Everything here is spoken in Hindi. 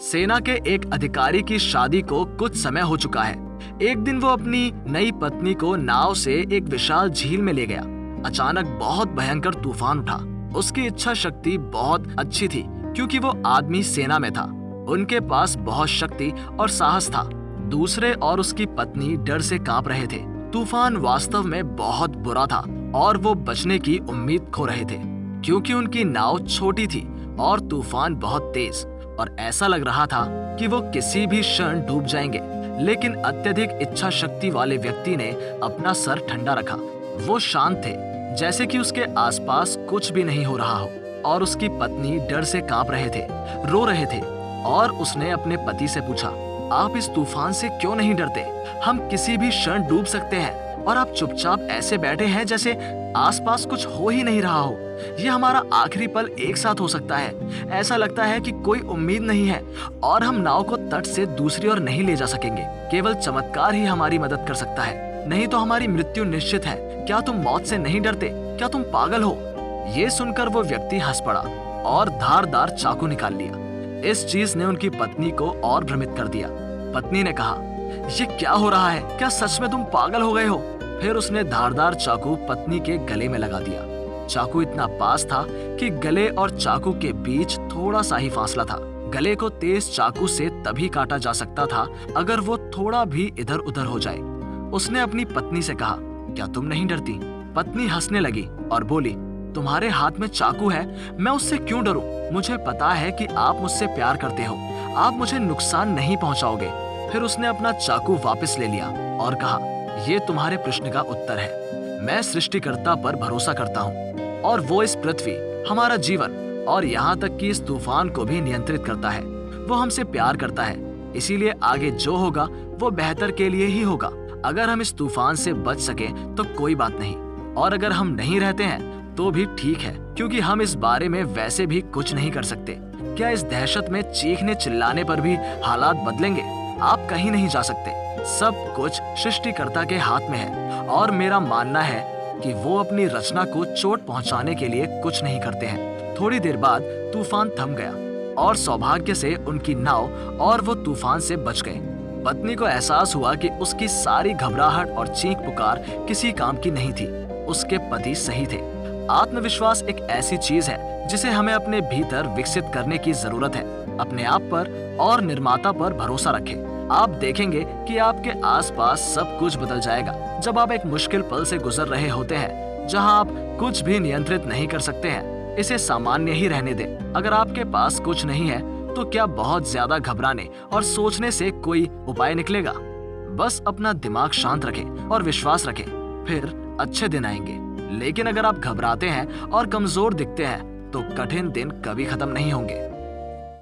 सेना के एक अधिकारी की शादी को कुछ समय हो चुका है। एक दिन वो अपनी नई पत्नी को नाव से एक विशाल झील में ले गया। अचानक बहुत भयंकर तूफान उठा। उसकी इच्छा शक्ति बहुत अच्छी थी क्योंकि वो आदमी सेना में था। उनके पास बहुत शक्ति और साहस था। दूसरे और उसकी पत्नी डर से कांप रहे थे। तूफान वास्तव में बहुत बुरा था और वो बचने की उम्मीद खो रहे थे क्योंकि उनकी नाव छोटी थी और तूफान बहुत तेज और ऐसा लग रहा था कि वो किसी भी क्षण डूब जाएंगे। लेकिन अत्यधिक इच्छा शक्ति वाले व्यक्ति ने अपना सर ठंडा रखा। वो शांत थे, जैसे कि उसके आसपास कुछ भी नहीं हो रहा हो और उसकी पत्नी डर से कांप रहे थे, रो रहे थे और उसने अपने पति से पूछा, आप इस तूफान से क्यों नहीं डरते? हम किसी भी क्षण डूब सकते हैं और आप चुपचाप ऐसे बैठे हैं जैसे आसपास कुछ हो ही नहीं रहा हो। ये हमारा आखिरी पल एक साथ हो सकता है। ऐसा लगता है कि कोई उम्मीद नहीं है और हम नाव को तट से दूसरी ओर नहीं ले जा सकेंगे। केवल चमत्कार ही हमारी मदद कर सकता है, नहीं तो हमारी मृत्यु निश्चित है। क्या तुम मौत से नहीं डरते? क्या तुम पागल हो? ये सुनकर वो व्यक्ति हंस पड़ा और धारदार चाकू निकाल लिया। इस चीज ने उनकी पत्नी को और भ्रमित कर दिया। पत्नी ने कहा, ये क्या हो रहा है? क्या सच में तुम पागल हो गए हो? फिर उसने धारदार चाकू पत्नी के गले में लगा दिया। चाकू इतना पास था कि गले और चाकू के बीच थोड़ा सा ही फासला था। गले को तेज चाकू से तभी काटा जा सकता था अगर वो थोड़ा भी इधर उधर हो जाए। उसने अपनी पत्नी से कहा, क्या तुम नहीं डरती? पत्नी हंसने लगी और बोली, तुम्हारे हाथ में चाकू है, मैं उससे क्यों डरूं? मुझे पता है कि आप मुझसे प्यार करते हो, आप मुझे नुकसान नहीं पहुंचाओगे। फिर उसने अपना चाकू वापस ले लिया और कहा, ये तुम्हारे प्रश्न का उत्तर है। मैं सृष्टिकर्ता पर भरोसा करता हूँ और वो इस पृथ्वी, हमारा जीवन और यहाँ तक कि इस तूफान को भी नियंत्रित करता है। वो हमसे प्यार करता है, इसीलिए आगे जो होगा वो बेहतर के लिए ही होगा। अगर हम इस तूफान से बच सके तो कोई बात नहीं, और अगर हम नहीं रहते हैं तो भी ठीक है, क्योंकि हम इस बारे में वैसे भी कुछ नहीं कर सकते। क्या इस दहशत में चीखने चिल्लाने पर भी हालात बदलेंगे? आप कहीं नहीं जा सकते। सब कुछ सृष्टिकर्ता के हाथ में है और मेरा मानना है कि वो अपनी रचना को चोट पहुंचाने के लिए कुछ नहीं करते हैं। थोड़ी देर बाद तूफान थम गया और सौभाग्य से उनकी नाव और वो तूफान से बच गए। पत्नी को एहसास हुआ कि उसकी सारी घबराहट और चीख पुकार किसी काम की नहीं थी। उसके पति सही थे। आत्मविश्वास एक ऐसी चीज है जिसे हमें अपने भीतर विकसित करने की जरूरत है। अपने आप पर और निर्माता पर भरोसा रखें। आप देखेंगे कि आपके आसपास सब कुछ बदल जाएगा। जब आप एक मुश्किल पल से गुजर रहे होते हैं जहां आप कुछ भी नियंत्रित नहीं कर सकते हैं, इसे सामान्य ही रहने दें। अगर आपके पास कुछ नहीं है तो क्या बहुत ज्यादा घबराने और सोचने से कोई उपाय निकलेगा? बस अपना दिमाग शांत रखें और विश्वास रखें, फिर अच्छे दिन आएंगे। लेकिन अगर आप घबराते हैं और कमजोर दिखते हैं तो कठिन दिन कभी खत्म नहीं होंगे।